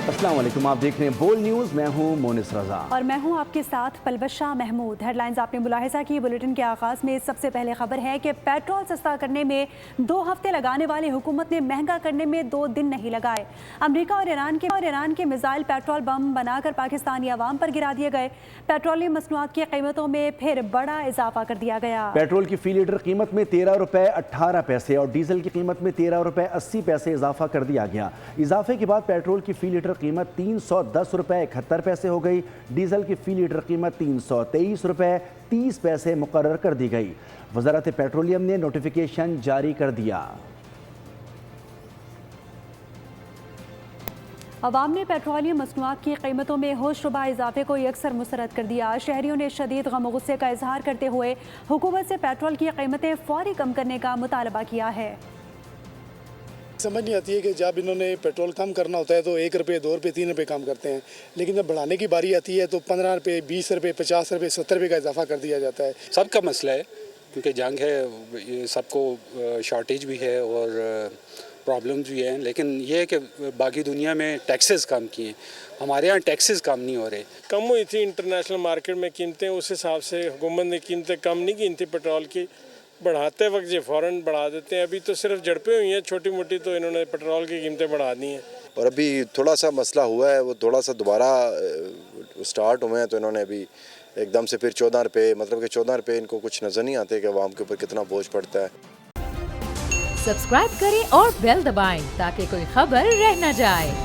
अस्सलाम वालेकुम, आप देख रहे हैं बोल न्यूज़। मैं हूं मोनिस रजा और मैं हूं आपके साथ पलवशा महमूद। हेडलाइंस आपने मुलाहिजा की। बुलेटिन के आगाज़ में सबसे पहले खबर है कि पेट्रोल सस्ता करने में 2 हफ्ते लगाने वाली हुकूमत ने महंगा करने में 2 दिन नहीं लगाए। अमेरिका और ईरान के मिसाइल पेट्रोल बम बनाकर पाकिस्तानी अवाम पर गिरा दिए गए। पेट्रोलियम मसनूआत की कीमतों में फिर बड़ा इजाफा कर दिया गया। पेट्रोल की फी लीटर कीमत में 13 रुपये 18 पैसे और डीजल की कीमत में 13 रुपये 80 पैसे इजाफा कर दिया गया। इजाफे के बाद पेट्रोल की फी लीटर कीमत 310 रुपये 71 पैसे हो गई। डीजल की फी लीटर कीमत 323 रुपये 30 पैसे मुकर्रर कर दी गई। वजारत पेट्रोलियम ने नोटिफिकेशन जारी कर दिया। अवाम ने पेट्रोलियम मसनूआत की कीमतों में होशरुबा इजाफे को यकसर मुस्तरद कर दिया। शहरियों ने शदीद गम और गुस्से का इजहार करते हुए हुकूमत से पेट्रोल की कीमतें फौरी कम करने का मुतालबा किया है। समझ नहीं आती है कि जब इन्होंने पेट्रोल कम करना होता है तो 1 रुपये 2 रुपये 3 रुपये कम करते हैं, लेकिन जब बढ़ाने की बारी आती है तो 15 रुपये 20 रुपये 50 रुपये 70 रुपये का इजाफा कर दिया जाता है। सबका मसला है क्योंकि जंग है, सबको शॉर्टेज भी है और प्रॉब्लम्स भी हैं, लेकिन ये है कि बाकी दुनिया में टैक्सेस कम किए हैं, हमारे यहाँ टैक्सेस कम नहीं हो रहे। कम हुई थी इंटरनेशनल मार्केट में कीमतें, उस हिसाब से हुकूमत ने कीमतें कम नहीं की थी पेट्रोल की। बढ़ाते वक्त ये फ़ौरन बढ़ा देते हैं। अभी तो सिर्फ झड़पें हुई हैं छोटी मोटी, तो इन्होंने पेट्रोल की कीमतें बढ़ा दी हैं। और अभी थोड़ा सा मसला हुआ है, वो थोड़ा सा दोबारा स्टार्ट हुए हैं, तो इन्होंने अभी एकदम से फिर 14 रुपये, मतलब कि 14 रुपये इनको कुछ नज़र नहीं आते कि आवाम के ऊपर कितना बोझ पड़ता है। सब्सक्राइब करें और बेल दबाएं ताकि कोई खबर रह न जाए।